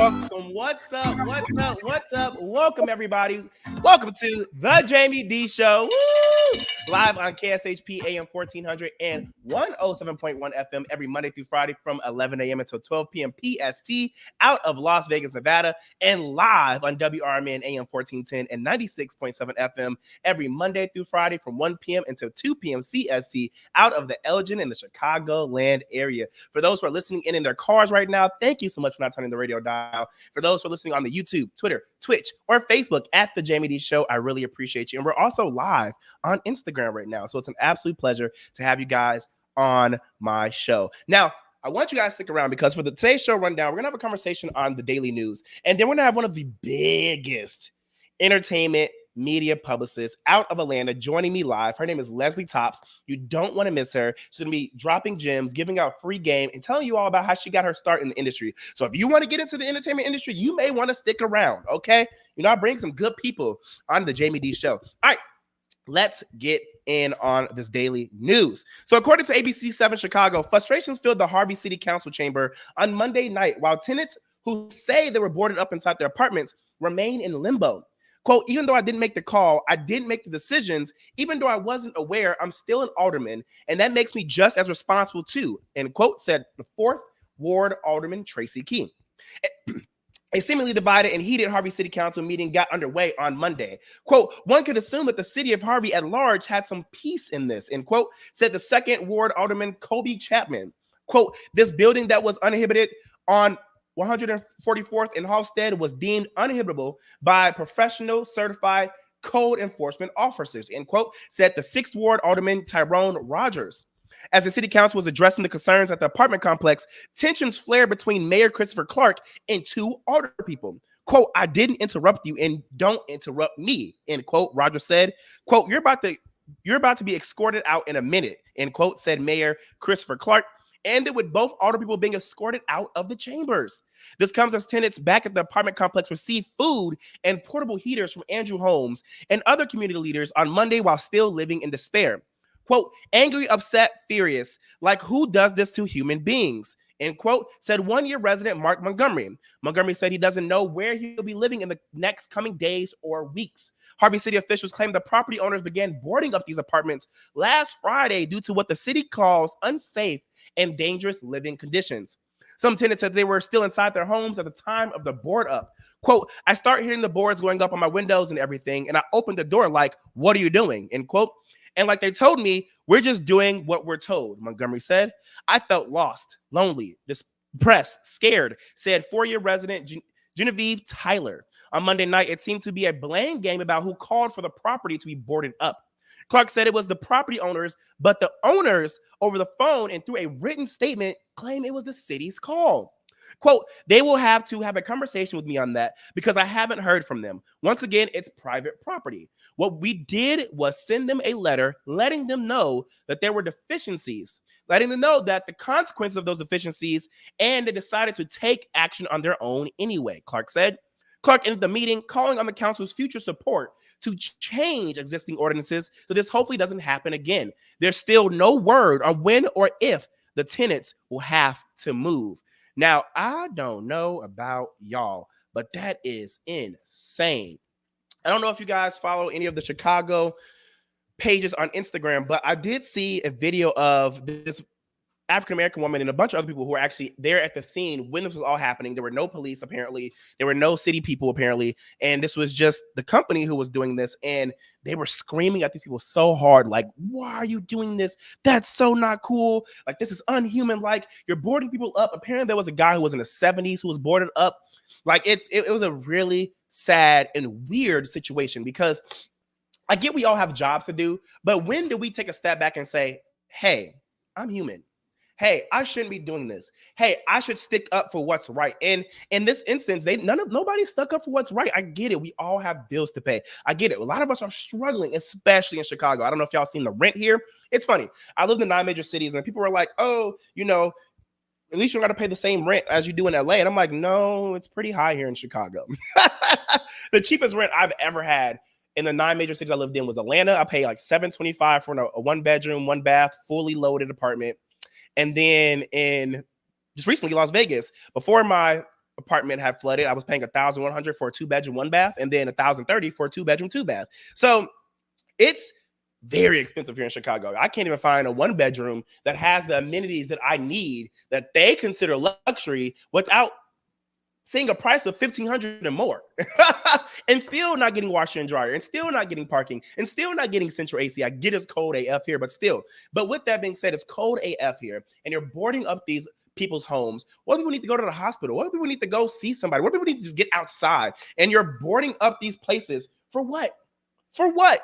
welcome. What's up? What's up? What's up? Welcome, everybody. Welcome to the Jaime Dee Show. Woo! Live on KSHP AM 1400 and 107.1 FM every Monday through Friday from 11 a.m. until 12 p.m. PST out of Las Vegas, Nevada, and live on WRMN AM 1410 and 96.7 FM every Monday through Friday from 1 p.m. until 2 p.m. CST out of the Elgin and the Chicagoland area. For those who are listening in their cars right now, thank you so much for not turning the radio dial. For those who are listening on the YouTube, Twitter, Twitch, or Facebook at the Jaime Dee Show, I really appreciate you. And we're also live on Instagram right now. So it's an absolute pleasure to have you guys on my show. Now, I want you guys to stick around because for today's show rundown, we're going to have a conversation on the daily news. And then we're going to have one of the biggest entertainment media publicists out of Atlanta joining me live. Her name is Leslie Tops. You don't want to miss her. She's going to be dropping gems, giving out free game, and telling you all about how she got her start in the industry. So if you want to get into the entertainment industry, you may want to stick around, okay? You know, I bring some good people on the Jaime Dee Show. All right, let's get in on this daily news. So according to ABC 7 Chicago, frustrations filled the Harvey City Council chamber on Monday night while tenants who say they were boarded up inside their apartments remain in limbo. Quote, even though I didn't make the call, I didn't make the decisions, even though I wasn't aware, I'm still an alderman, and that makes me just as responsible too, end quote, said the 4th Ward Alderman Tracy Key. A seemingly divided and heated Harvey City Council meeting got underway on Monday. Quote, one could assume that the city of Harvey at large had some peace in this, end quote, said the 2nd Ward Alderman Kobe Chapman. Quote, this building that was uninhibited on 144th and Halstead was deemed uninhabitable by professional certified code enforcement officers, end quote, said the 6th Ward Alderman Tyrone Rogers. As the city council was addressing the concerns at the apartment complex, tensions flared between Mayor Christopher Clark and 2 alder people. Quote, I didn't interrupt you and don't interrupt me, end quote, Rogers said. Quote, you're about to be escorted out in a minute, end quote, said Mayor Christopher Clark. Ended with both alder people being escorted out of the chambers. This comes as tenants back at the apartment complex received food and portable heaters from Andrew Holmes and other community leaders on Monday while still living in despair. Quote, angry, upset, furious, like who does this to human beings? End quote, said one-year resident Mark Montgomery. Montgomery said he doesn't know where he'll be living in the next coming days or weeks. Harvey City officials claim the property owners began boarding up these apartments last Friday due to what the city calls unsafe and dangerous living conditions. Some tenants said they were still inside their homes at the time of the board up. Quote, I start hearing the boards going up on my windows and everything, and I opened the door like, what are you doing? End quote. And like they told me, we're just doing what we're told, Montgomery said. I felt lost, lonely, depressed, scared, said 4-year resident Genevieve Tyler. On Monday night, it seemed to be a blame game about who called for the property to be boarded up. Clark said it was the property owners, but the owners over the phone and through a written statement claim it was the city's call. Quote, they will have to have a conversation with me on that because I haven't heard from them. Once again, it's private property. What we did was send them a letter letting them know that there were deficiencies, letting them know that the consequences of those deficiencies, and they decided to take action on their own anyway, Clark said. Clark ended the meeting calling on the council's future support to change existing ordinances so this hopefully doesn't happen again. There's still no word on when or if the tenants will have to move. Now, I don't know about y'all, but that is insane. I don't know if you guys follow any of the Chicago pages on Instagram, but I did see a video of this African-American woman and a bunch of other people who were actually there at the scene when this was all happening. There were no police, apparently. There were no city people, apparently. And this was just the company who was doing this. And they were screaming at these people so hard, like, why are you doing this? That's so not cool. Like, this is unhuman. Like, you're boarding people up. Apparently, there was a guy who was in the 70s who was boarded up. Like, it was a really sad and weird situation because I get we all have jobs to do. But when do we take a step back and say, hey, I'm human? Hey, I shouldn't be doing this. Hey, I should stick up for what's right. And in this instance, nobody stuck up for what's right. I get it. We all have bills to pay. I get it. A lot of us are struggling, especially in Chicago. I don't know if y'all seen the rent here. It's funny. I lived in 9 major cities and people were like, oh, you know, at least you're going to pay the same rent as you do in LA. And I'm like, no, it's pretty high here in Chicago. The cheapest rent I've ever had in the 9 major cities I lived in was Atlanta. I pay like $725 for a 1-bedroom, 1-bath, fully loaded apartment. And then in just recently Las Vegas, before my apartment had flooded. I was paying $1,100 for a 2-bedroom, 1-bath, and then $1,030 for a 2-bedroom, 2-bath. So it's very expensive here in Chicago. I can't even find a 1-bedroom that has the amenities that I need that they consider luxury without seeing a price of $1,500 and more, and still not getting washer and dryer, and still not getting parking, and still not getting central AC. I get it's cold AF here, but still. But with that being said, it's cold AF here, and you're boarding up these people's homes. What people need to go to the hospital? What people need to go see somebody? What people need to just get outside? And you're boarding up these places for what? For what?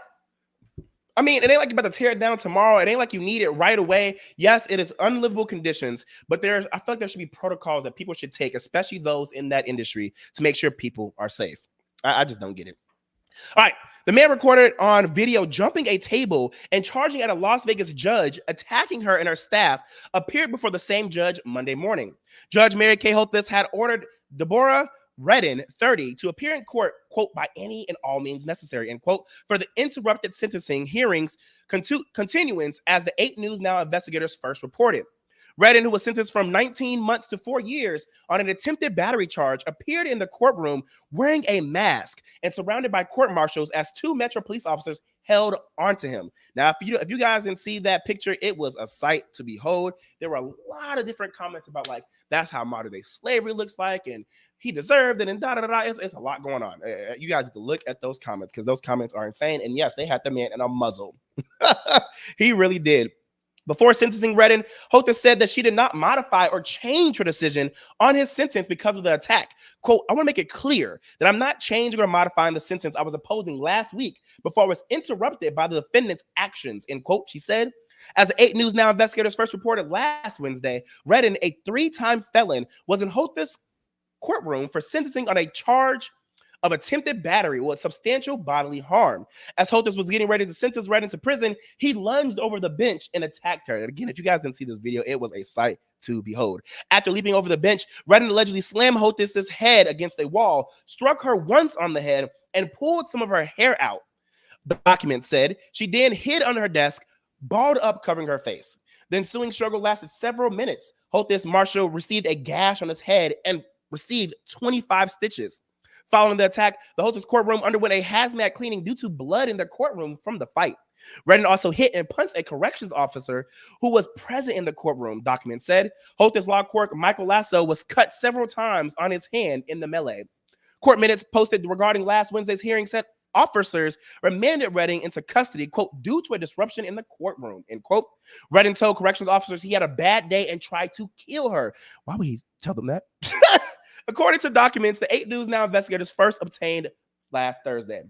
I mean, it ain't like you're about to tear it down tomorrow. It ain't like you need it right away. Yes, it is unlivable conditions, but I feel like there should be protocols that people should take, especially those in that industry, to make sure people are safe. I just don't get it. All right. The man recorded on video jumping a table and charging at a Las Vegas judge, attacking her and her staff, appeared before the same judge Monday morning. Judge Mary Kay Holthus had ordered Deborah Redden, 30, to appear in court, quote, by any and all means necessary, end quote, for the interrupted sentencing hearings continuance, as the 8 News Now investigators first reported. Redden, who was sentenced from 19 months to 4 years on an attempted battery charge, appeared in the courtroom wearing a mask and surrounded by court marshals as 2 Metro police officers held onto him. Now, if you guys didn't see that picture, it was a sight to behold. There were a lot of different comments about, like, that's how modern day slavery looks like, and he deserved it, and da-da-da-da. It's a lot going on. You guys have to look at those comments, because those comments are insane. And yes, they had the man in a muzzle. He really did. Before sentencing Redden, Holthus said that she did not modify or change her decision on his sentence because of the attack. Quote, I want to make it clear that I'm not changing or modifying the sentence I was opposing last week before I was interrupted by the defendant's actions, end quote, she said. As the 8 News Now investigators first reported last Wednesday, Redden, a 3-time felon, was in Holthus' courtroom for sentencing on a charge of attempted battery with substantial bodily harm. As Holthus was getting ready to sentence Redden to prison, he lunged over the bench and attacked her. And again, if you guys didn't see this video, it was a sight to behold. After leaping over the bench, Redden allegedly slammed Holthus' head against a wall, struck her once on the head, and pulled some of her hair out. The document said she then hid under her desk, balled up, covering her face. The ensuing struggle lasted several minutes. Holthus Marshall received a gash on his head and received 25 stitches. Following the attack, the Holthus courtroom underwent a hazmat cleaning due to blood in the courtroom from the fight. Redden also hit and punched a corrections officer who was present in the courtroom, document said. Holthus law clerk Michael Lasso was cut several times on his hand in the melee. Court minutes posted regarding last Wednesday's hearing said officers remanded Redden into custody, quote, due to a disruption in the courtroom, end quote. Redden told corrections officers he had a bad day and tried to kill her. Why would he tell them that? According to documents, the 8 News Now investigators first obtained last Thursday.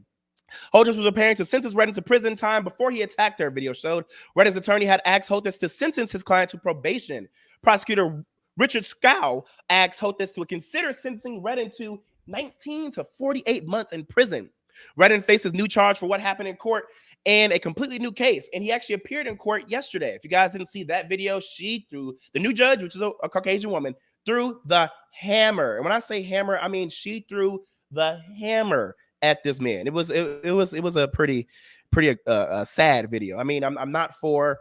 Holthus was preparing to sentence Redden to prison time before he attacked her, video showed. Redden's attorney had asked Holthus to sentence his client to probation. Prosecutor Richard Scow asked Holthus to consider sentencing Redden to 19 to 48 months in prison. Redden faces new charge for what happened in court and a completely new case. And he actually appeared in court yesterday. If you guys didn't see that video, she threw the new judge, which is a Caucasian woman, threw the hammer. And when I say hammer, I mean she threw the hammer at this man. It was a pretty sad video. I mean, I'm not for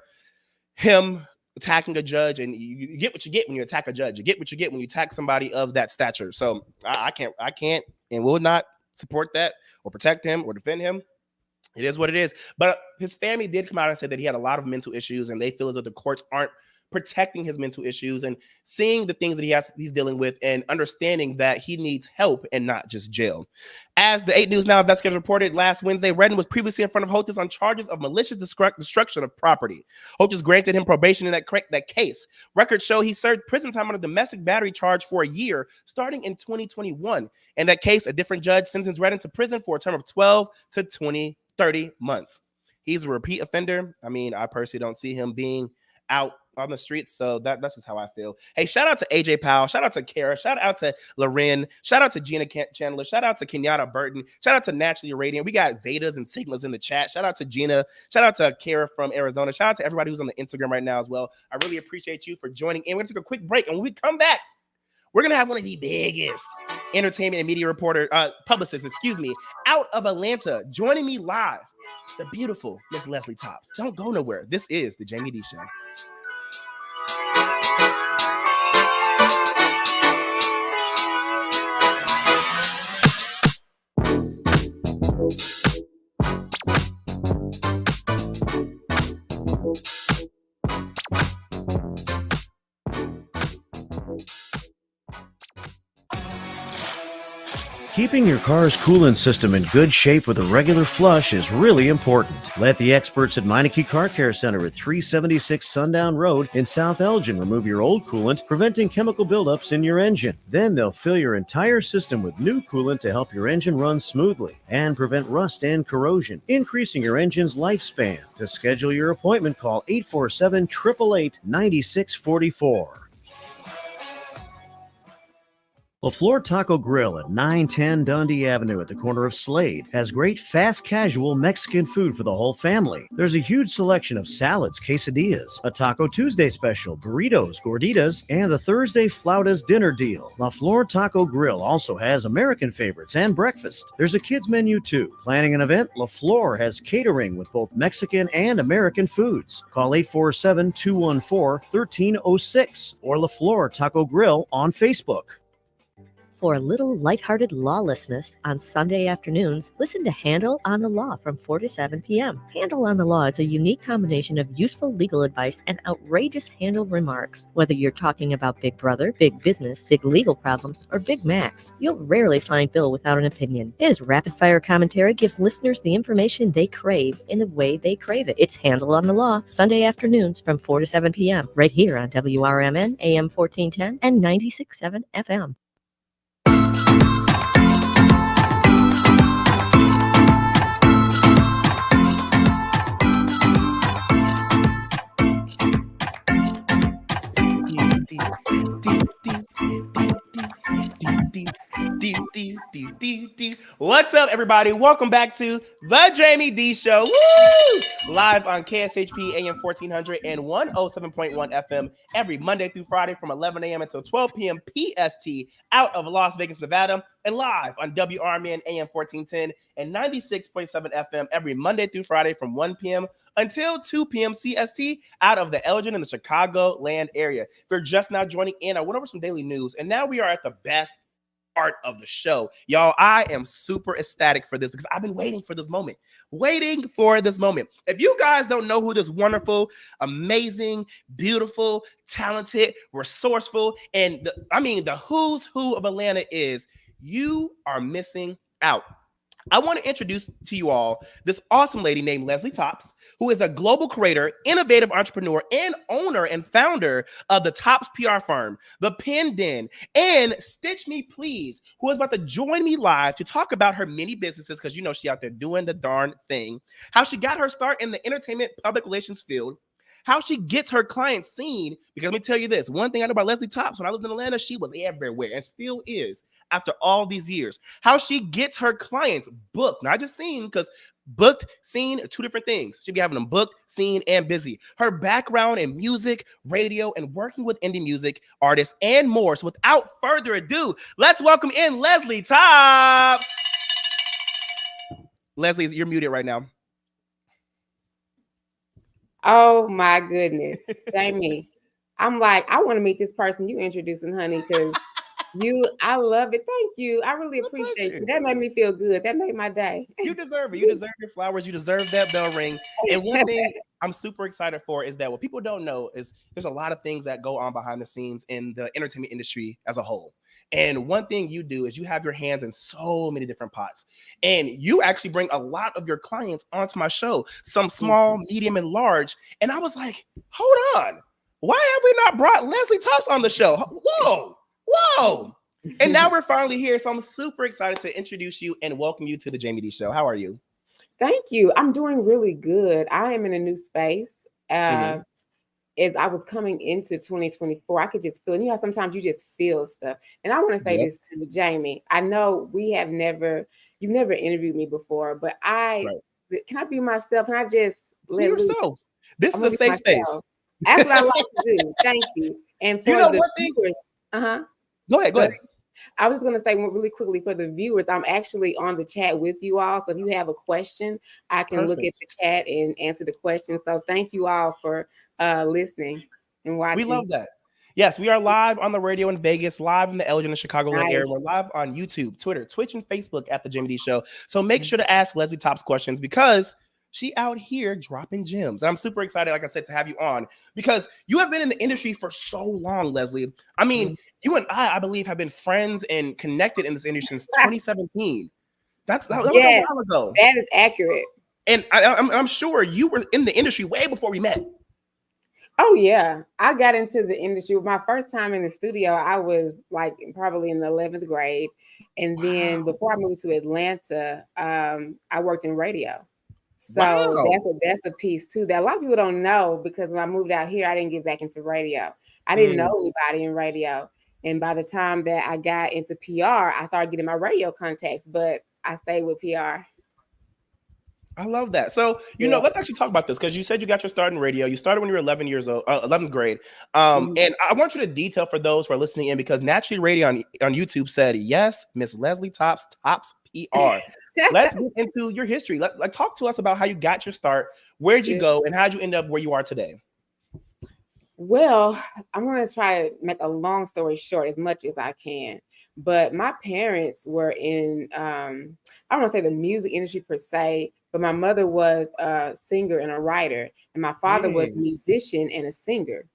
him attacking a judge, and you get what you get when you attack a judge. You get what you get when you attack somebody of that stature. So I can't and will not support that or protect him or defend him. It is what it is. But his family did come out and say that he had a lot of mental issues, and they feel as though the courts aren't protecting his mental issues and seeing the things that he's dealing with and understanding that he needs help and not just jail. As the 8 News Now investigators reported last Wednesday, Redden was previously in front of Holthus on charges of malicious destruction of property. Holthus granted him probation in that case. Records show he served prison time on a domestic battery charge for a year starting in 2021. In that case, a different judge sentenced Redden to prison for a term of 12 to 30 months. He's a repeat offender. I mean, I personally don't see him being out on the streets, so that's just how I feel. Hey, shout out to AJ Powell, shout out to Kara, shout out to Loren, shout out to Gina Chandler, shout out to Kenyatta Burton, shout out to Naturally Radiant. We got Zetas and Sigmas in the chat. Shout out to Gina, shout out to Kara from Arizona, shout out to everybody who's on the Instagram right now as well. I really appreciate you for joining in. We're gonna take a quick break, and when we come back, we're gonna have one of the biggest entertainment and media publicists, out of Atlanta, joining me live, the beautiful Miss Leslie Tops. Don't go nowhere. This is the Jaime Dee Show. Keeping your car's coolant system in good shape with a regular flush is really important. Let the experts at Meineke Car Care Center at 376 Sundown Road in South Elgin remove your old coolant, preventing chemical buildups in your engine. Then they'll fill your entire system with new coolant to help your engine run smoothly and prevent rust and corrosion, increasing your engine's lifespan. To schedule your appointment, call 847-888-9644. LaFleur Taco Grill at 910 Dundee Avenue at the corner of Slade has great fast casual Mexican food for the whole family. There's a huge selection of salads, quesadillas, a Taco Tuesday special, burritos, gorditas, and the Thursday Flautas dinner deal. LaFleur Taco Grill also has American favorites and breakfast. There's a kids menu too. Planning an event? LaFleur has catering with both Mexican and American foods. Call 847-214-1306 or LaFleur Taco Grill on Facebook. For a little lighthearted lawlessness on Sunday afternoons, listen to Handle on the Law from 4 to 7 p.m. Handle on the Law is a unique combination of useful legal advice and outrageous handled remarks. Whether you're talking about Big Brother, big business, big legal problems, or Big Macs, you'll rarely find Bill without an opinion. His rapid-fire commentary gives listeners the information they crave in the way they crave it. It's Handle on the Law, Sunday afternoons from 4 to 7 p.m. right here on WRMN, AM 1410 and 96.7 FM. What's up, everybody? Welcome back to the Jaime Dee Show. Woo! Live on KSHP AM 1400 and 107.1 FM every Monday through Friday from 11 a.m. until 12 p.m. PST out of Las Vegas, Nevada, and live on WRMN AM 1410 and 96.7 FM every Monday through Friday from 1 p.m. until 2 p.m. CST out of the Elgin and the Chicago land area. If you're just now joining in, I went over some daily news, and now we are at the best part of the show. Y'all, I am super ecstatic for this because I've been waiting for this moment. If you guys don't know who this wonderful, amazing, beautiful, talented, resourceful, and the who's who of Atlanta is, you are missing out. I want to introduce to you all this awesome lady named Leslie Tops, who is a global creator, innovative entrepreneur, and owner and founder of the Tops PR firm, The Pen Den, and Stitch Me Please, who is about to join me live to talk about her many businesses, because you know she out there doing the darn thing, how she got her start in the entertainment public relations field, how she gets her clients seen, because let me tell you this, one thing I know about Leslie Tops, when I lived in Atlanta, she was everywhere and still is after all these years. How she gets her clients booked, not just seen, because booked, seen are two different things. She'll be having them booked, seen, and busy. Her background in music, radio, and working with indie music artists and more. So without further ado, let's welcome in Leslie Tops. Leslie, you're muted right now. Oh my goodness, Jamie. I'm like, I want to meet this person you introducing, honey, because I love it. Thank you. I really appreciate you. That made me feel good. That made my day. You deserve it. You deserve your flowers. You deserve that bell ring. And one thing I'm super excited for is that what people don't know is there's a lot of things that go on behind the scenes in the entertainment industry as a whole. And one thing you do is you have your hands in so many different pots. And you actually bring a lot of your clients onto my show, some small, medium, and large. And I was like, hold on. Why have we not brought Leslie Tops on the show? Whoa. And now we're finally here. So I'm super excited to introduce you and welcome you to the Jaime Dee Show. How are you? Thank you. I'm doing really good. I am in a new space. As I was coming into 2024, I could just feel, you know, sometimes you just feel stuff. And I want to say this to Jamie. I know you've never interviewed me before, but can I be myself? Can I just be yourself? This is a safe space. That's what I like to do. Thank you. And for the viewers, Go ahead. I was going to say really quickly for the viewers, I'm actually on the chat with you all. So if you have a question, I can look at the chat and answer the question. So thank you all for listening and watching. We love that. Yes, we are live on the radio in Vegas, live in the Elgin and Chicago area. We're live on YouTube, Twitter, Twitch, and Facebook at the Jaime Dee Show. So make sure to ask Leslie Tops questions because she out here dropping gems. And I'm super excited, like I said, to have you on because you have been in the industry for so long, Leslie. I mean, you and I believe, have been friends and connected in this industry since 2017. That was a while ago. That is accurate. And I'm sure you were in the industry way before we met. Oh yeah, I got into the industry. My first time in the studio, I was like probably in the 11th grade, and then before I moved to Atlanta, I worked in radio. So that's a piece too that a lot of people don't know, because when I moved out here, I didn't get back into radio. I didn't know anybody in radio, and by the time that I got into PR, I started getting my radio contacts, but I stayed with PR. I love that. So, let's actually talk about this, because you said you got your start in radio. You started when you were 11 years old, 11th grade. And I want you to detail for those who are listening in, because Naturally Radio on YouTube said, yes, Miss Leslie tops PR. Let's get into your history. Talk to us about how you got your start. Where'd you go, and how'd you end up where you are today? Well, I'm going to try to make a long story short as much as I can. But my parents were in, I don't want to say the music industry per se, but my mother was a singer and a writer, and my father was a musician and a singer.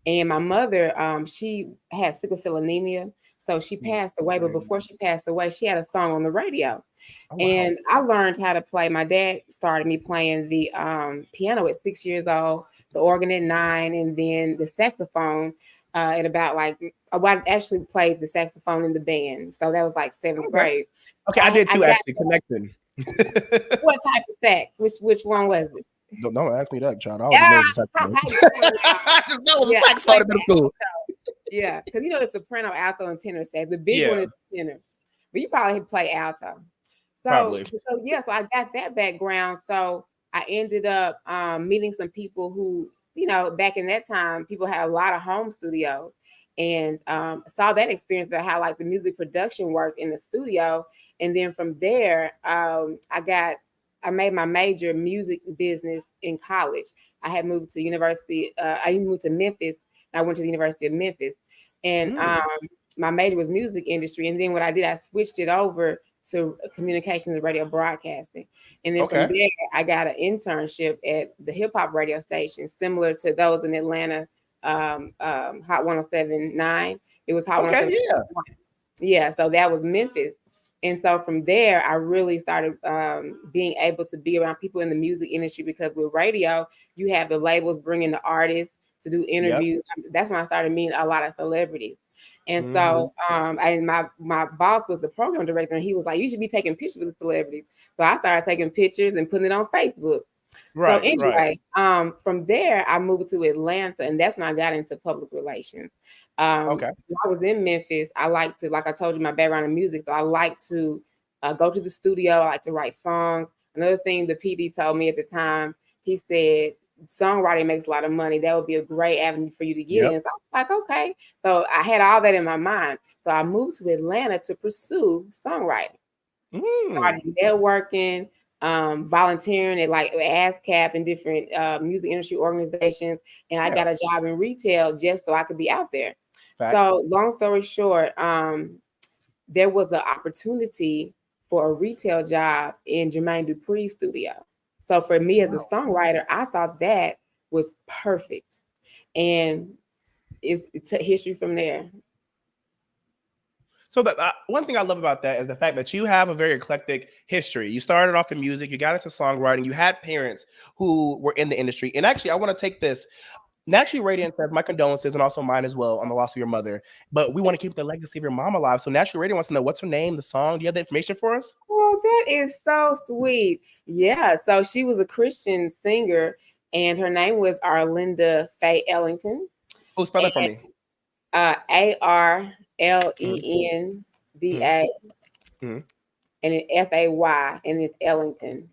And my mother, she had sickle cell anemia, so she passed away. But before she passed away, she had a song on the radio. Oh, wow. And I learned how to play. My dad started me playing the piano at 6 years old, the organ at 9, and then the saxophone at about I actually played the saxophone in the band. So that was like 7th grade. Okay, I did too, actually, connecting. What type of sax? Which one was it? Don't ask me that, child. I already know the saxophone. I just know it was a saxophone in middle school. Yeah, because it's soprano, alto, and tenor sax. The big one is tenor, but you probably play alto. So I got that background. So I ended up meeting some people who, back in that time, people had a lot of home studios, and saw that experience about how the music production worked in the studio. And then from there, I made my major music business in college. I had moved to university. I moved to Memphis, and I went to the University of Memphis. And my major was music industry. And then what I did, I switched it over to communications and radio broadcasting. And then from there, I got an internship at the hip hop radio station, similar to those in Atlanta, Hot 107.9. It was Hot 107.9. Yeah, so that was Memphis. And so from there, I really started being able to be around people in the music industry, because with radio, you have the labels bringing the artists to do interviews. That's when I started meeting a lot of celebrities. And so and my boss was the program director, and he was like, you should be taking pictures with the celebrities. So I started taking pictures and putting it on Facebook. Right. So anyway, from there, I moved to Atlanta, and that's when I got into public relations. When I was in Memphis, I like to, like I told you, my background in music. So I like to go to the studio. I like to write songs. Another thing the PD told me at the time, he said, songwriting makes a lot of money. That would be a great avenue for you to get in. So I was like, okay. So I had all that in my mind. So I moved to Atlanta to pursue songwriting. Started networking, volunteering at ASCAP and different music industry organizations. And I got a job in retail just so I could be out there. Facts. So long story short, there was an opportunity for a retail job in Jermaine Dupri's studio. So for me as a songwriter, I thought that was perfect. And it's history from there. So that one thing I love about that is the fact that you have a very eclectic history. You started off in music, you got into songwriting, you had parents who were in the industry. And actually, I want to take this. Naturally Radio says my condolences, and also mine as well, on the loss of your mother. But we want to keep the legacy of your mom alive. So Naturally Radio wants to know, what's her name, the song? Do you have the information for us? Oh, that is so sweet. Yeah. So she was a Christian singer, and her name was Arlinda Faye Ellington. Oh, spell that for me. ARLENDA, and it's FAY, and it's Ellington.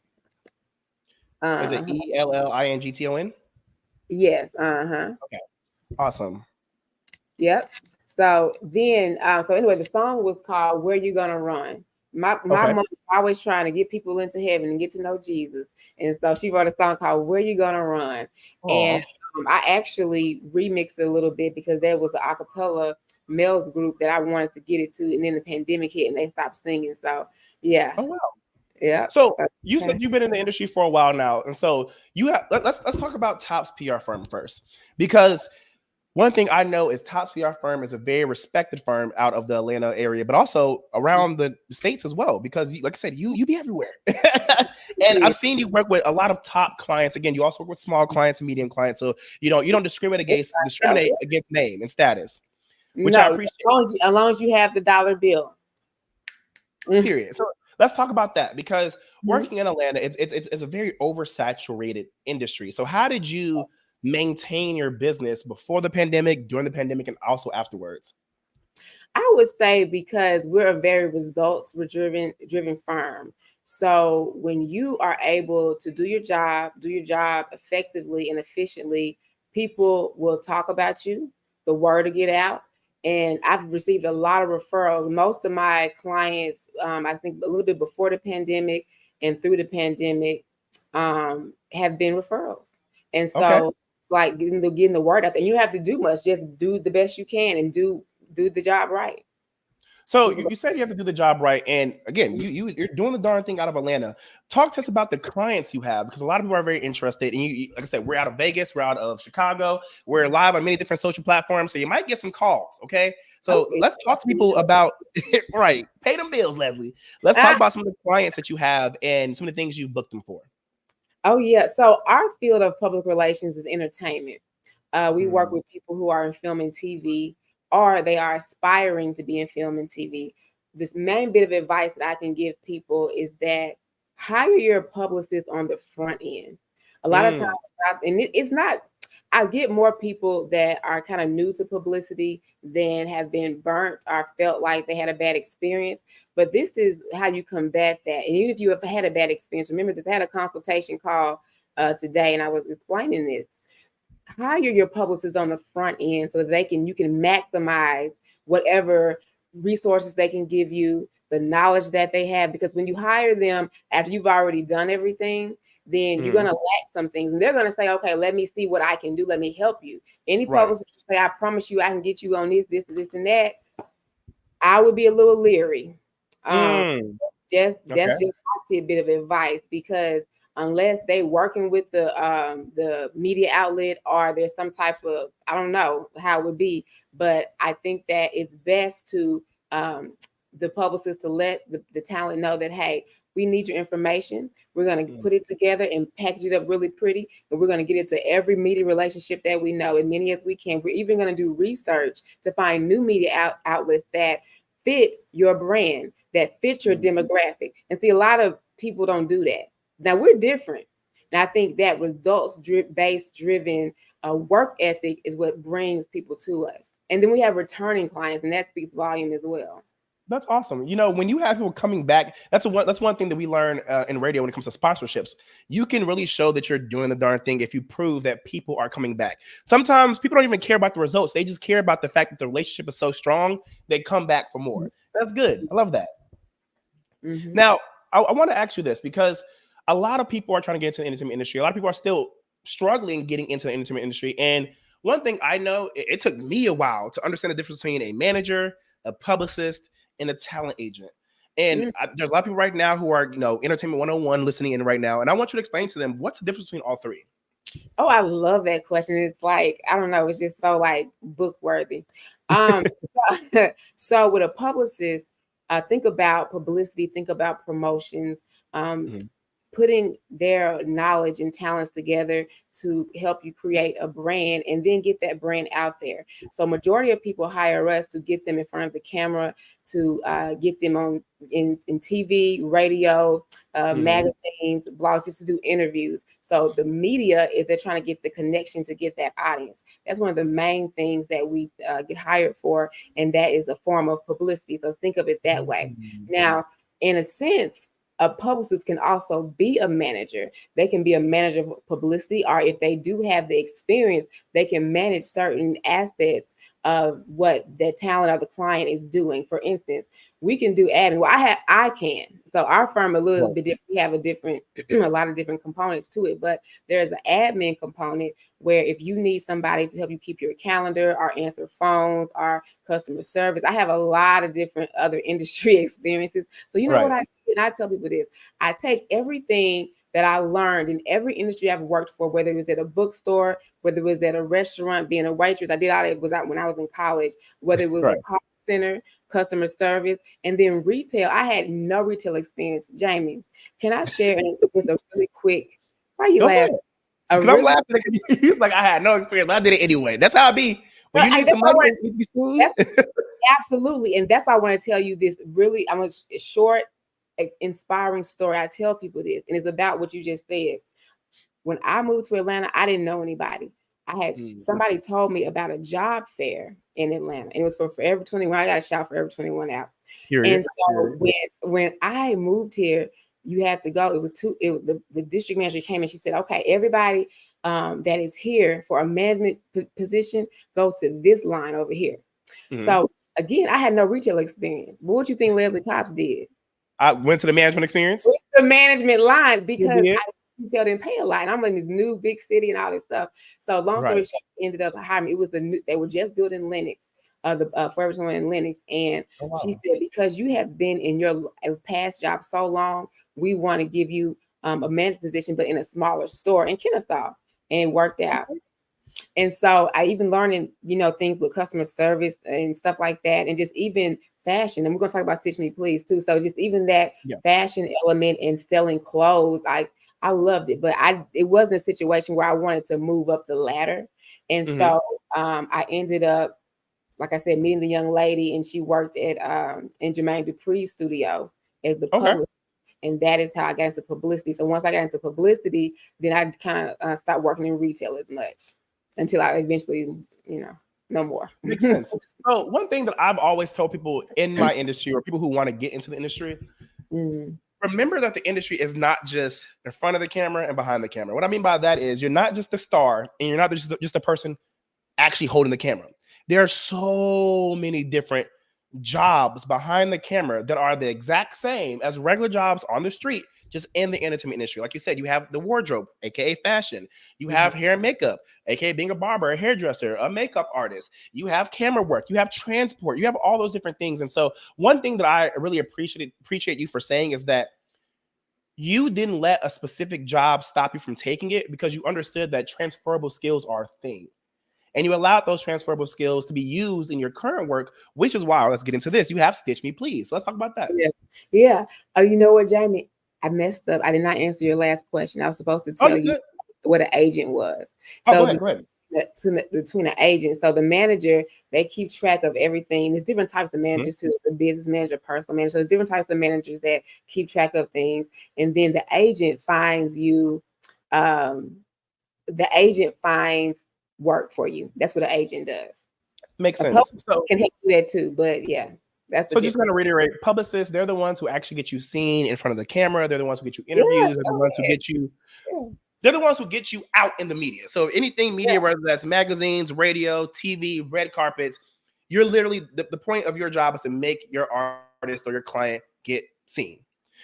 Is it ELLINGTON? Yes. Okay. Awesome. Yep. So then, so anyway, the song was called "Where You Gonna Run." My mom was always trying to get people into heaven and get to know Jesus, and so she wrote a song called "Where You Gonna Run." Aww. And I actually remixed it a little bit because there was an a cappella males group that I wanted to get it to, and then the pandemic hit and they stopped singing. So yeah. Oh wow. Yeah. So you said you've been in the industry for a while now, and so let's talk about Topps PR firm first, because one thing I know is Topps PR firm is a very respected firm out of the Atlanta area, but also around the states as well. Because, like I said, you be everywhere, and I've seen you work with a lot of top clients. Again, you also work with small clients and medium clients, so you don't discriminate against name and status, which I No, appreciate. as long as you have the dollar bill. Period. So let's talk about that, because working in Atlanta, it's a very oversaturated industry. So how did you maintain your business before the pandemic, during the pandemic, and also afterwards? I would say because we're a very results driven firm. So when you are able to do your job effectively and efficiently, people will talk about you, the word will get out. And I've received a lot of referrals. Most of my clients, I think a little bit before the pandemic and through the pandemic, have been referrals. And so like getting the word out there. And you don't have to do much, just do the best you can and do the job right. So you said you have to do the job right, and again, you're doing the darn thing out of Atlanta. Talk to us about the clients you have, because a lot of people are very interested. And like I said, we're out of Vegas, we're out of Chicago, we're live on many different social platforms, so you might get some calls. Okay, so let's talk to people about right. Pay them bills, Leslie. Let's talk about some of the clients that you have and some of the things you've booked them for. Oh yeah, so our field of public relations is entertainment. We work with people who are in film and TV, or they are aspiring to be in film and TV. This main bit of advice that I can give people is that hire your publicist on the front end. A lot of times, and it's not, I get more people that are kind of new to publicity than have been burnt or felt like they had a bad experience. But this is how you combat that. And even if you have had a bad experience, remember this, I had a consultation call today, and I was explaining this. Hire your publicists on the front end so that you can maximize whatever resources they can give you, the knowledge that they have. Because when you hire them after you've already done everything, then you're going to lack some things. And they're going to say, okay, let me see what I can do. Let me help you. Any publicist say, I promise you I can get you on this, and that, I would be a little leery. That's just my tidbit of advice, because unless they working with the media outlet, or there's some type of, I don't know how it would be, but I think that it's best to the publicist to let the talent know that, hey, we need your information. We're going to put it together and package it up really pretty, and we're going to get it to every media relationship that we know, as many as we can. We're even going to do research to find new media outlets that fit your brand, that fit your demographic. And see, a lot of people don't do that. Now we're different. And I think that results-based driven work ethic is what brings people to us. And then we have returning clients, and that speaks volume as well. That's awesome. When you have people coming back, that's one thing that we learn in radio when it comes to sponsorships. You can really show that you're doing the darn thing if you prove that people are coming back. Sometimes people don't even care about the results. They just care about the fact that the relationship is so strong, they come back for more. That's good. I love that. Now, I want to ask you this, because a lot of people are trying to get into the entertainment industry. A lot of people are still struggling getting into the entertainment industry. And one thing I know, it took me a while to understand the difference between a manager, a publicist, and a talent agent. And there's a lot of people right now who are, Entertainment 101 listening in right now. And I want you to explain to them, what's the difference between all three? Oh, I love that question. It's like, I don't know, it's just so like book worthy. So with a publicist, think about publicity, think about promotions, putting their knowledge and talents together to help you create a brand and then get that brand out there. So majority of people hire us to get them in front of the camera, to get them in TV, radio, magazines, blogs, just to do interviews. So the media is they're trying to get the connection to get that audience. That's one of the main things that we get hired for, and that is a form of publicity. So think of it that way. Now, in a sense, a publicist can also be a manager. They can be a manager of publicity, or if they do have the experience, they can manage certain assets of what the talent of the client is doing. For instance, we can do admin. Well, I can. So our firm a little bit different. We have a lot of different components to it, but there's an admin component where if you need somebody to help you keep your calendar or answer phones or customer service, I have a lot of different other industry experiences. So what I did, and I tell people this, I take everything that I learned in every industry I've worked for, whether it was at a bookstore, whether it was at a restaurant, being a waitress. I did all that was out when I was in college, whether it was a call center, customer service, and then retail. I had no retail experience. Jamie, can I share just a really quick, why are you laughing? Because I'm laughing because he's like, I had no experience, but I did it anyway. That's how I be. When you need some money, absolutely. And that's why I want to tell you this really, I'm a short, inspiring story. I tell people this, and it's about what you just said. When I moved to Atlanta, I didn't know anybody. I had somebody told me about a job fair in Atlanta, and it was for Forever 21. I got a shout Forever 21 out. And so when I moved here, you had to go. It was the district manager came and she said, okay, everybody that is here for a management position, go to this line over here. So again, I had no retail experience. But what do you think Leslie Cops did? I went to the management experience. The management line, because retail didn't pay a lot. And I'm in this new big city and all this stuff. So long story short, ended up hiring me. It was they were just building Lenox, the Forever 21 in Lenox. And she said, because you have been in your past job so long, we want to give you a management position, but in a smaller store in Kennesaw. And it worked out. And so I even learning, things with customer service and stuff like that, and just even fashion. And we're going to talk about Stitch Me Please too. So just even that fashion element and selling clothes, I loved it, but it wasn't a situation where I wanted to move up the ladder. And so I ended up, like I said, meeting the young lady, and she worked at in Jermaine Dupri's studio as the publicist. And that is how I got into publicity. So once I got into publicity, then I kind of stopped working in retail as much until I eventually, no more. Makes sense. So one thing that I've always told people in my industry, or people who want to get into the industry, remember that the industry is not just in front of the camera and behind the camera. What I mean by that is you're not just the star, and you're not just the person actually holding the camera. There are so many different jobs behind the camera that are the exact same as regular jobs on the street, just in the entertainment industry. Like you said, you have the wardrobe, aka fashion. You have hair and makeup, aka being a barber, a hairdresser, a makeup artist. You have camera work, you have transport, you have all those different things. And so one thing that I really appreciate you for saying is that you didn't let a specific job stop you from taking it, because you understood that transferable skills are a thing. And you allowed those transferable skills to be used in your current work, which is why, let's get into this. You have Stitch Me Please. So let's talk about that. Yeah. You know what, Jamie? I messed up. I did not answer your last question. I was supposed to tell you what an agent was. So go ahead. Between an agent, so the manager, they keep track of everything. There's different types of managers too. The business manager, personal manager. So there's different types of managers that keep track of things. And then the agent finds you. The agent finds work for you. That's what an agent does. Makes sense. So can help do that too, but yeah, that's so. Just going to reiterate: publicists, they're the ones who actually get you seen in front of the camera. They're the ones who get you interviews. They're the ones who get you. They're the ones who get you out in the media. So anything media, whether that's magazines, radio, TV, red carpets, you're literally the point of your job is to make your artist or your client get seen.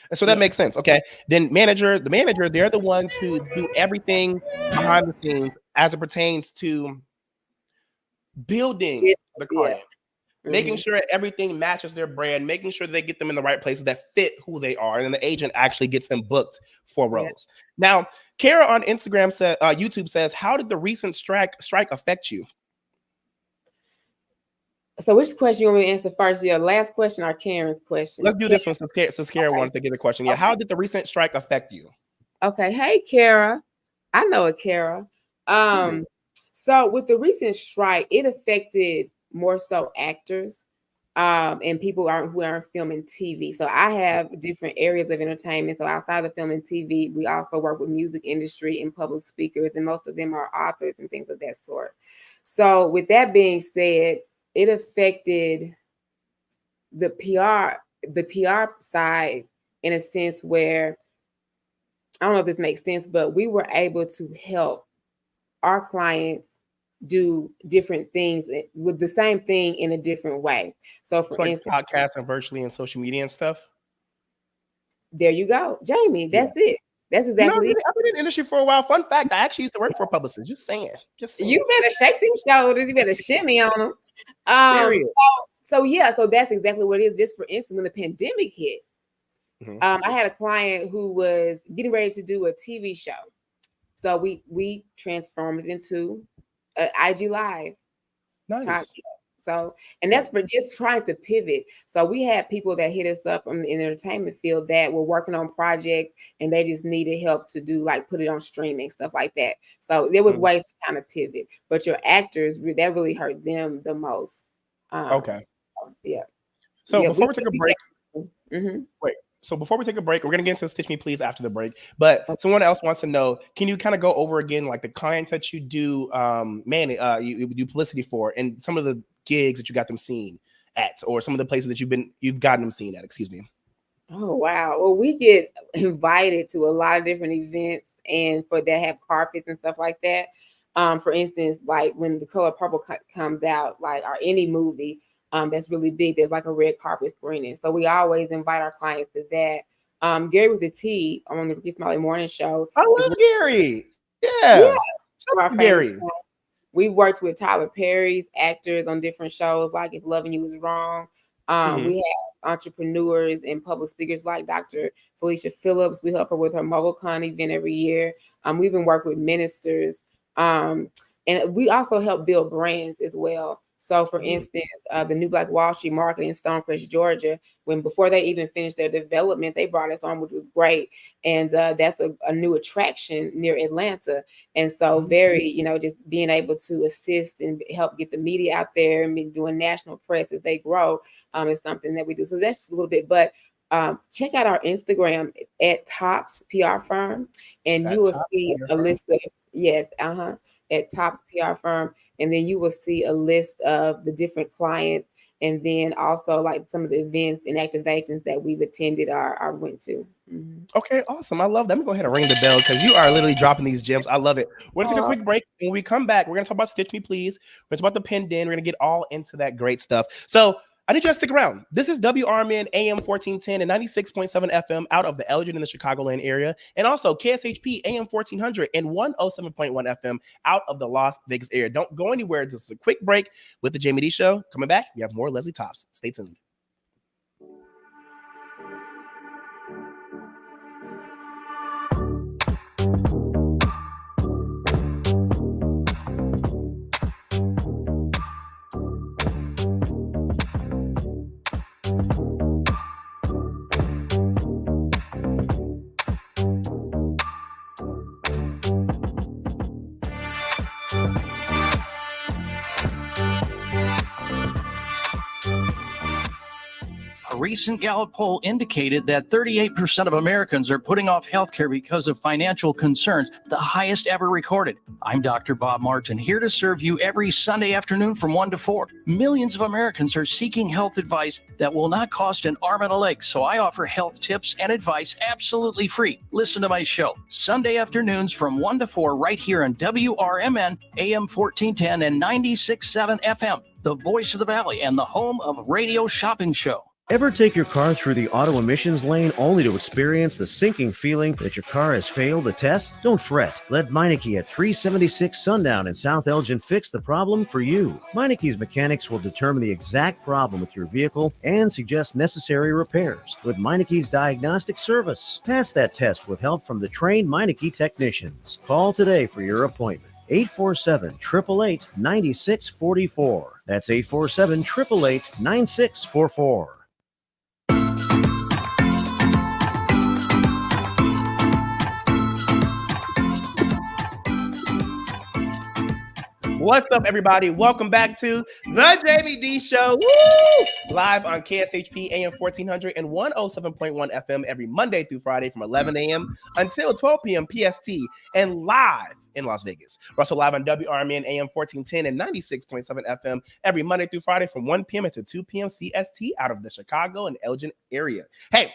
And so that makes sense. Okay. Then the manager, they're the ones who do everything behind the scenes as it pertains to building the client, making sure everything matches their brand, making sure they get them in the right places that fit who they are. And then the agent actually gets them booked for roles. Now, Kara on Instagram said, YouTube says, how did the recent strike affect you? So which question you want me to answer first? Your last question or Karen's question? Let's do this one since Kara wanted to get a question. Yeah. How did the recent strike affect you? Okay. Hey, Kara. I know it, Kara. So with the recent strike, it affected more so actors and people who aren't filming TV. So I have different areas of entertainment. So outside of film and TV, we also work with music industry and public speakers, and most of them are authors and things of that sort. So with that being said, it affected the PR side in a sense where, I don't know if this makes sense, but we were able to help our clients do different things with the same thing in a different way. So for instance, podcasts and virtually and social media and stuff. There you go, Jamie. That's it. That's exactly it. I've been in the industry for a while. Fun fact, I actually used to work for a publicist. Just saying. You better shake them shoulders. You better shimmy on them. So that's exactly what it is. Just for instance, when the pandemic hit, I had a client who was getting ready to do a TV show. So we transformed it into an IG Live. Nice. So, and that's for just trying to pivot. So we had people that hit us up from the entertainment field that were working on projects and they just needed help to do like put it on streaming, stuff like that. So there was ways to kind of pivot, but your actors, that really hurt them the most. Okay. Yeah. So before we take a break, wait. So before we take a break, we're gonna get into Stitch Me Please after the break. But someone else wants to know: can you kind of go over again, like the clients that you do, you do publicity for, and some of the gigs that you got them seen at, or some of the places that you've gotten them seen at? Excuse me. Oh wow! Well, we get invited to a lot of different events, and for that have carpets and stuff like that. For instance, like when The Color Purple comes out, like or any movie. That's really big. There's like a red carpet screening. So we always invite our clients to that. Gary with the T on the Ricky Smiley Morning Show. I love Gary. Yeah. Gary. We've worked with Tyler Perry's actors on different shows, like If Loving You Is Wrong. We have entrepreneurs and public speakers like Dr. Felicia Phillips. We help her with her MogulCon event every year. We even work with ministers. And we also help build brands as well. So, for instance, the New Black Wall Street Market in Stonecrest, Georgia, before they even finished their development, they brought us on, which was great. And that's a new attraction near Atlanta. And so very, just being able to assist and help get the media out there and doing national press as they grow is something that we do. So that's just a little bit. But check out our Instagram at Tops PR Firm, and you will see a list of, at Tops PR Firm. And then you will see a list of the different clients, and then also like some of the events and activations that we've attended or went to. Okay, awesome. I love that. I'm gonna go ahead and ring the bell because you are literally dropping these gems. I love it. We're gonna take a quick break. When we come back, we're gonna talk about Stitch Me Please. We're gonna talk about the Pen Den. We're gonna get all into that great stuff. So I need you to stick around. This is WRMN AM 1410 and 96.7 FM out of the Elgin and the Chicagoland area, and also KSHP AM 1400 and 107.1 FM out of the Las Vegas area. Don't go anywhere. This is a quick break with the Jaime Dee Show. Coming back, we have more Leslie Tops. Stay tuned. A recent Gallup poll indicated that 38% of Americans are putting off healthcare because of financial concerns, the highest ever recorded. I'm Dr. Bob Martin, here to serve you every Sunday afternoon from 1 to 4. Millions of Americans are seeking health advice that will not cost an arm and a leg, so I offer health tips and advice absolutely free. Listen to my show, Sunday afternoons from 1 to 4 right here on WRMN AM 1410 and 96.7 FM, the voice of the Valley and the home of Radio Shopping Show. Ever take your car through the auto emissions lane only to experience the sinking feeling that your car has failed the test? Don't fret. Let Meineke at 376 Sundown in South Elgin fix the problem for you. Meineke's mechanics will determine the exact problem with your vehicle and suggest necessary repairs with Meineke's diagnostic service. Pass that test with help from the trained Meineke technicians. Call today for your appointment. 847-888-9644. That's 847-888-9644. What's up, everybody? Welcome back to the Jaime Dee Show. Woo! Live on KSHP AM 1400 and 107.1 FM every Monday through Friday from 11 a.m. until 12 p.m. PST and live in Las Vegas. We're also live on WRMN AM 1410 and 96.7 FM every Monday through Friday from 1 p.m. to 2 p.m. CST out of the Chicago and Elgin area. Hey,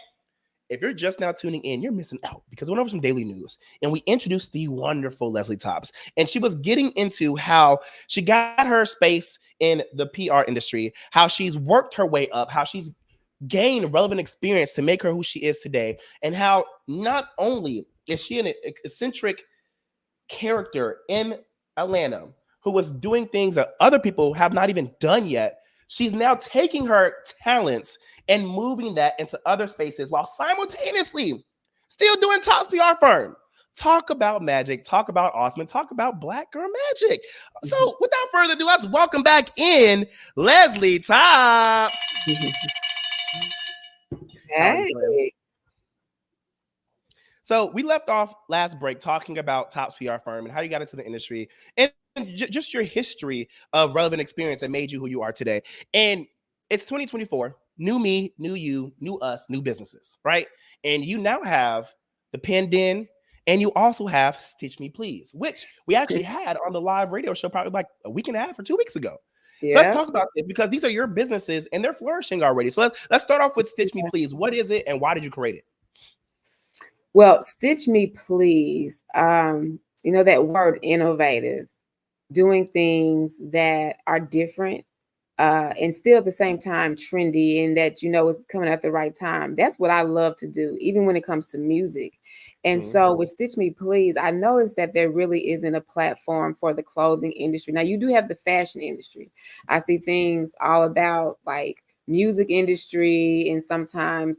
if you're just now tuning in, you're missing out because we went over some daily news and we introduced the wonderful Leslie Tops. And she was getting into how she got her space in the PR industry, how she's worked her way up, how she's gained relevant experience to make her who she is today, and how not only is she an eccentric character in Atlanta who was doing things that other people have not even done yet she's now taking her talents and moving that into other spaces while simultaneously still doing Top's PR firm. Talk about magic, talk about awesome, and talk about Black girl magic. So without further ado, let's welcome back in Leslie Top. Hey. So we left off last break talking about Top's PR firm and how you got into the industry and just your history of relevant experience that made you who you are today. And it's 2024, new me, new you, new us, new businesses, right? And you now have the Pen Den, and you also have Stitch Me Please, which we actually had on the live radio show probably like a week and a half or 2 weeks ago. Yeah. So let's talk about this because these are your businesses and they're flourishing already. So let's start off with Stitch Me Please. What is it and why did you create it? Well, Stitch Me Please, that word innovative, doing things that are different and still at the same time trendy and that, it's coming at the right time. That's what I love to do, even when it comes to music. And so with Stitch Me Please, I noticed that there really isn't a platform for the clothing industry. Now, you do have the fashion industry. I see things all about like music industry and sometimes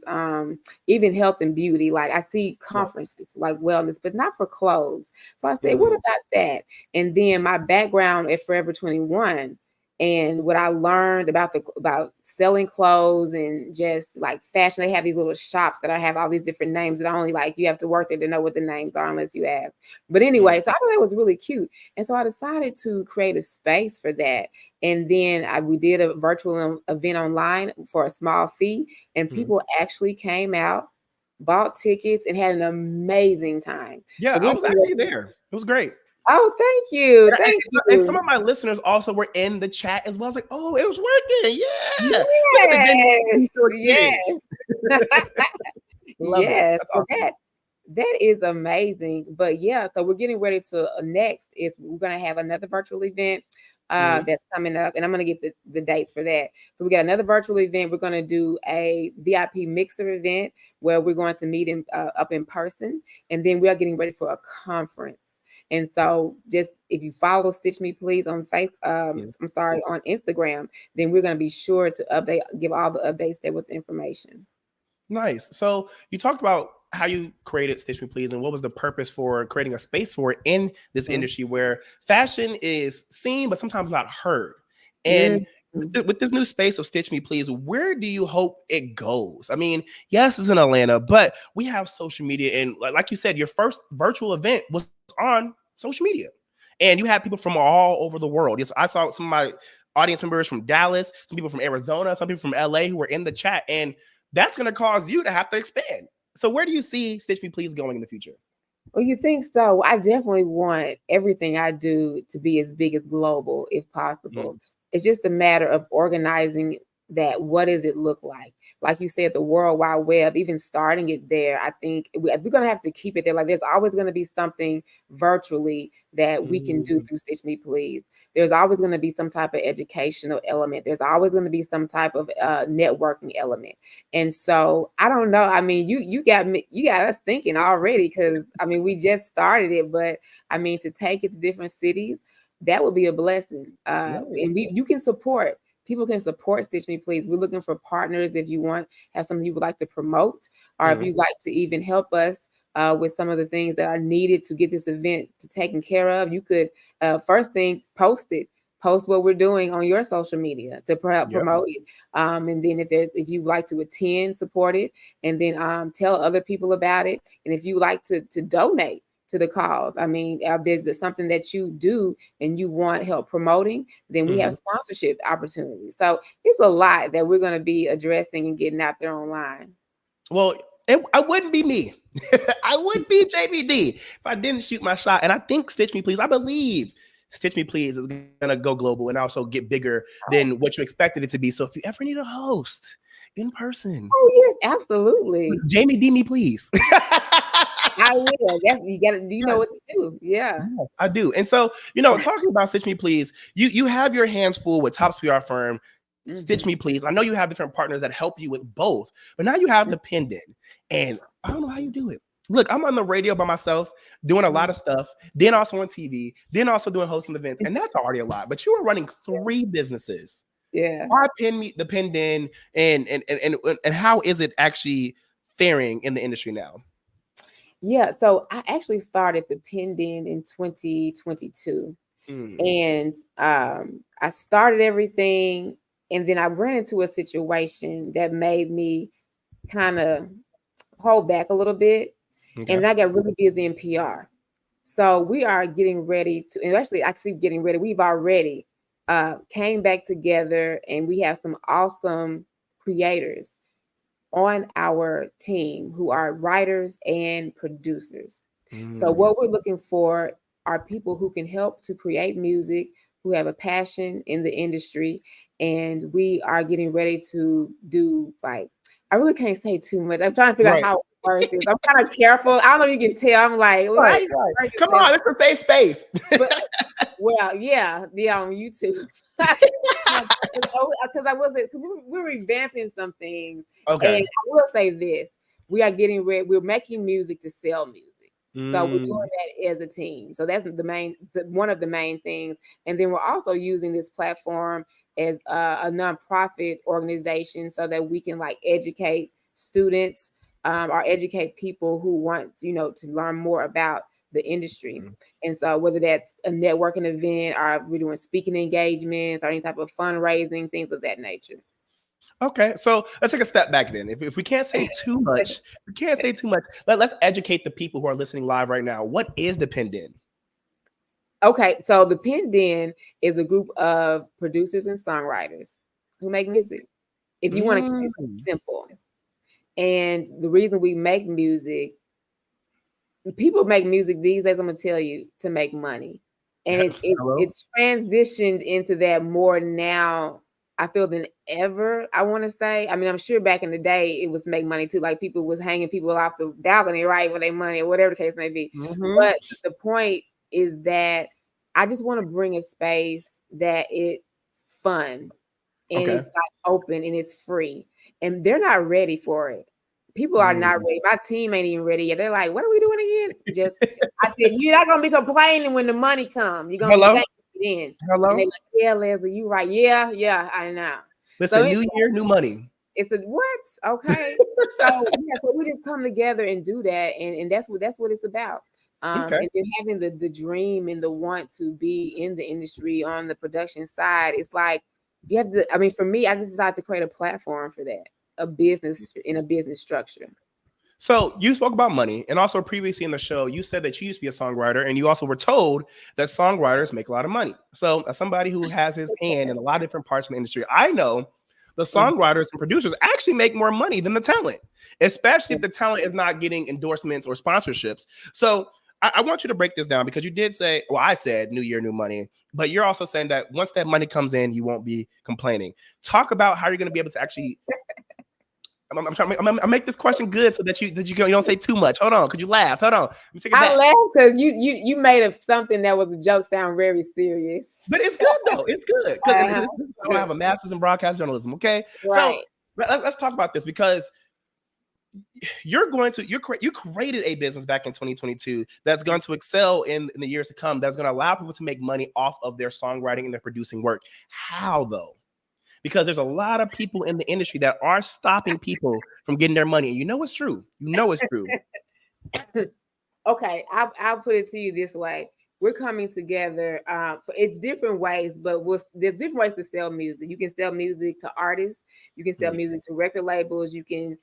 even health and beauty. Like I see conferences like wellness, but not for clothes. So I said, what about that? And then my background at Forever 21 and what I learned about selling clothes and just like fashion, they have these little shops that I have all these different names that I only like, you have to work there to know what the names are unless you ask. But anyway, so I thought that was really cute. And so I decided to create a space for that. And then we did a virtual event online for a small fee and people actually came out, bought tickets and had an amazing time. Yeah, so I was actually there. It was great. Oh, thank you. Thank you. And some of my listeners also were in the chat as well. I was like, oh, it was working. Yeah. Yes. Yes. Awesome. That is amazing. But yeah, so we're getting ready to next is we're going to have another virtual event that's coming up. And I'm going to get the dates for that. So we got another virtual event. We're going to do a VIP mixer event where we're going to meet up in person. And then we are getting ready for a conference. And so just if you follow Stitch Me Please on on Instagram, then we're going to be sure to give all the updates there with the information. Nice. So you talked about how you created Stitch Me Please and what was the purpose for creating a space for it in this industry where fashion is seen, but sometimes not heard. And with this new space of Stitch Me Please, where do you hope it goes? I mean, yes, it's in Atlanta, but we have social media. And like you said, your first virtual event was on social media. And you had people from all over the world. Yes, I saw some of my audience members from Dallas, some people from Arizona, some people from LA who were in the chat. And that's going to cause you to have to expand. So where do you see Stitch Me Please going in the future? Well, you think so? I definitely want everything I do to be as big as global if possible. It's just a matter of organizing that. What does it look like? Like you said, the World Wide Web, even starting it there, I think we're going to have to keep it there. Like there's always going to be something virtually that we can do through Stitch Me Please. There's always going to be some type of educational element. There's always going to be some type of networking element. And so I don't know. I mean, you got us thinking already because I mean, we just started it, but I mean, to take it to different cities, that would be a blessing. And you can support. People can support Stitch Me Please. We're looking for partners if you have something you would like to promote, or if you'd like to even help us with some of the things that are needed to get this event taken care of. You could first thing post what we're doing on your social media to promote it. And then if you like to attend, support it, and then tell other people about it. And if you like to donate to the cause. I mean, there's something that you do and you want help promoting, then we have sponsorship opportunities. So it's a lot that we're going to be addressing and getting out there online. Well, I wouldn't be me. I would be Jaime Dee if I didn't shoot my shot. And I think Stitch Me Please, I believe Stitch Me Please is going to go global and also get bigger than what you expected it to be. So if you ever need a host in person. Oh, yes, absolutely. Jaime Dee me, please. I will. You know what to do. Yeah. Yes, I do. And so, talking about Stitch Me Please, you have your hands full with Top's PR firm, Stitch Me Please. I know you have different partners that help you with both, but now you have the Pen Den. And I don't know how you do it. Look, I'm on the radio by myself, doing a lot of stuff, then also on TV, then also doing hosting events. And that's already a lot. But you are running 3 businesses Yeah. Why the Pen Den, and how is it actually faring in the industry now? Yeah. So I actually started the Pen Den in 2022. And I started everything, and then I ran into a situation that made me kind of hold back a little bit. Okay. And I got really busy in PR. So we are getting ready to, and actually getting ready. We've already came back together, and we have some awesome creators on our team who are writers and producers. So what we're looking for are people who can help to create music, who have a passion in the industry, and we are getting ready to do, like, I really can't say too much. I'm trying to figure out how it works. I'm kind of careful. I don't know if you can tell. I'm like, right. Come on, it's a safe space. But, well, yeah, on YouTube. Because we're revamping some things. Okay. And I will say this: we are getting ready. We're making music to sell music. So we're doing that as a team. So that's one of the main things. And then we're also using this platform as a nonprofit organization so that we can, like, educate students or educate people who want, to learn more about the industry. And so whether that's a networking event or we're doing speaking engagements or any type of fundraising, things of that nature. Okay, so let's take a step back then. If we can't say too much, let's educate the people who are listening live right now. What is the Pen Den? Okay, so the Pen Den is a group of producers and songwriters who make music. If you want to keep it simple. And the reason we make music, people make music these days, I'm going to tell you, to make money. And it's transitioned into that more now, I feel, than ever, I want to say. I mean, I'm sure back in the day, it was to make money too. Like, people was hanging people off the balcony, right, with their money or whatever the case may be. But the point is that I just want to bring a space that it's fun and it's, like, open and it's free. And they're not ready for it. People are not ready. My team ain't even ready yet. They're like, what are we doing again? I said, you're not going to be complaining when the money comes. You're going to be thanking it in. Hello? And they're like, yeah, Leslie, you right. Yeah, I know. Listen, so new year, new money. It's what? Okay. So we just come together and do that. And that's what it's about. And then having the dream and the want to be in the industry on the production side, it's like, you have to, I mean, for me, I just decided to create a platform for that. A business structure. So you spoke about money, and also previously in the show, you said that you used to be a songwriter, and you also were told that songwriters make a lot of money. So as somebody who has his hand in a lot of different parts of the industry, I know the songwriters and producers actually make more money than the talent, especially if the talent is not getting endorsements or sponsorships. So I want you to break this down, because you did say, well, I said new year, new money, but you're also saying that once that money comes in, you won't be complaining. Talk about how you're going to be able to actually. I'm trying to make this question good so that you don't say too much. Hold on, could you laugh? Hold on. I laughed because you made of something that was a joke sound very serious. But it's good though. It's good because I have a master's in broadcast journalism. Okay, right. So let's talk about this, because you created a business back in 2022 that's going to excel in the years to come. That's going to allow people to make money off of their songwriting and their producing work. How though? Because there's a lot of people in the industry that are stopping people from getting their money. And you know it's true. Okay, I'll put it to you this way. We're coming together. It's different ways, but there's different ways to sell music. You can sell music to artists. You can sell music to record labels. You can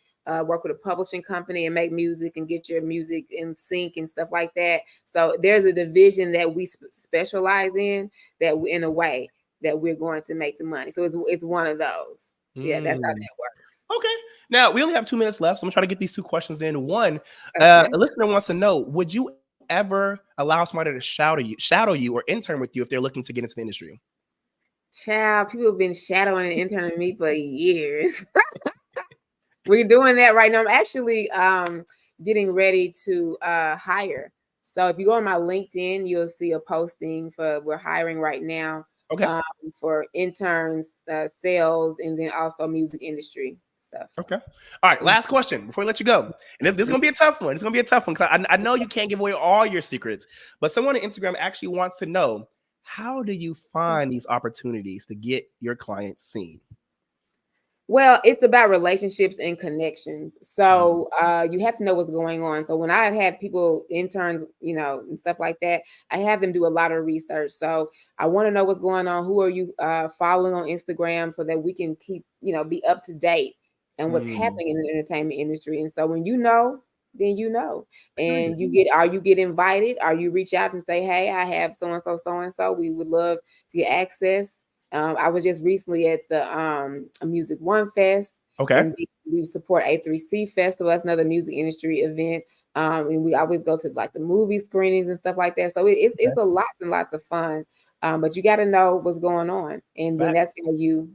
work with a publishing company and make music and get your music in sync and stuff like that. So there's a division that we specialize in, that in a way that we're going to make the money. So it's one of those. Yeah, that's how that works. Okay. Now we only have 2 minutes left, so I'm trying to get these two questions in. One, a listener wants to know: would you ever allow somebody to shadow you, or intern with you if they're looking to get into the industry? Child, people have been shadowing and interning me for years. We're doing that right now. I'm actually getting ready to hire. So if you go on my LinkedIn, you'll see a posting we're hiring right now. Okay. For interns, sales, and then also music industry stuff. Okay. All right. Last question before we let you go. And this is going to be a tough one. It's going to be a tough one, because I know you can't give away all your secrets, but someone on Instagram actually wants to know, how do you find these opportunities to get your clients seen? Well, it's about relationships and connections. So you have to know what's going on. So when I have people, interns, and stuff like that, I have them do a lot of research. So I want to know what's going on. Who are you following on Instagram so that we can keep, be up to date and what's happening in the entertainment industry. And so when you know, then you know. And are you get invited? Or you reach out and say, hey, I have so-and-so. We would love to get access. I was just recently at the Music One Fest. Okay. And we support A3C Festival. That's another music industry event. And we always go to like the movie screenings and stuff like that. So it's a lots and lots of fun. But you got to know what's going on. And then that's how you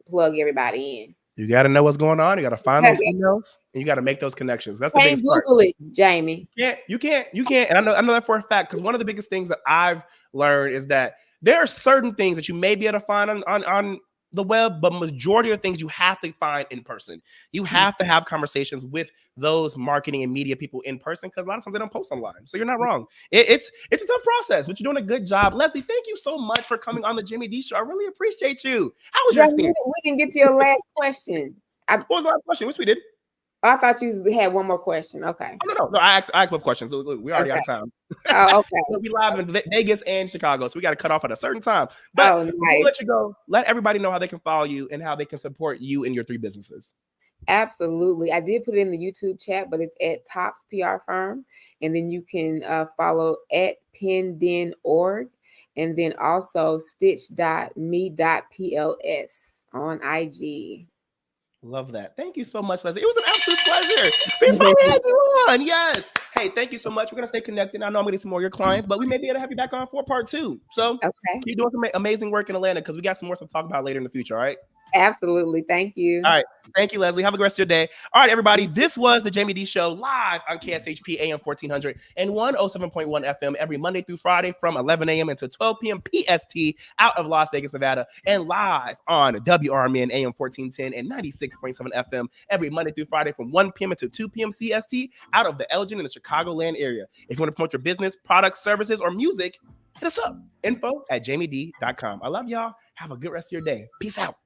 plug everybody in. You got to know what's going on. You got to find those emails and you got to make those connections. That's the biggest part. Google it, Jamie. You can't. And I know that for a fact, because one of the biggest things that I've learned is that there are certain things that you may be able to find on the web, but majority of things you have to find in person. You have to have conversations with those marketing and media people in person, because a lot of times they don't post online. So you're not wrong. It's a tough process, but you're doing a good job. Leslie, thank you so much for coming on the Jaime Dee Show. I really appreciate you. How was your experience? We can get to your last question. What was the last question? Which we did? I thought you had one more question. Okay. Oh, no. I asked both questions. Look, we already out of time. Oh, okay. We live in Vegas and Chicago, so we got to cut off at a certain time. But nice. We'll let you go. Let everybody know how they can follow you and how they can support you in your 3 businesses. Absolutely. I did put it in the YouTube chat, but it's at Tops PR Firm. And then you can follow at PenDen.org and then also stitch.me.pls on IG. Love that. Thank you so much, Leslie. It was an absolute pleasure. We finally had you on. Yes. Hey, thank you so much. We're going to stay connected. I know I'm going to get some more of your clients, but we may be able to have you back on for part 2. So keep doing some amazing work in Atlanta, because we got some more stuff to talk about later in the future. All right. Absolutely. Thank you. All right. Thank you, Leslie. Have a good rest of your day. All right, everybody. This was the Jaime Dee Show live on KSHP AM 1400 and 107.1 FM every Monday through Friday from 11 a.m. until 12 p.m. PST out of Las Vegas, Nevada, and live on WRMN AM 1410 and 96.7 FM every Monday through Friday from 1 p.m. until 2 p.m. CST out of the Elgin and the Chicagoland area. If you want to promote your business, products, services, or music, hit us up. info@JamieD.com. I love y'all. Have a good rest of your day. Peace out.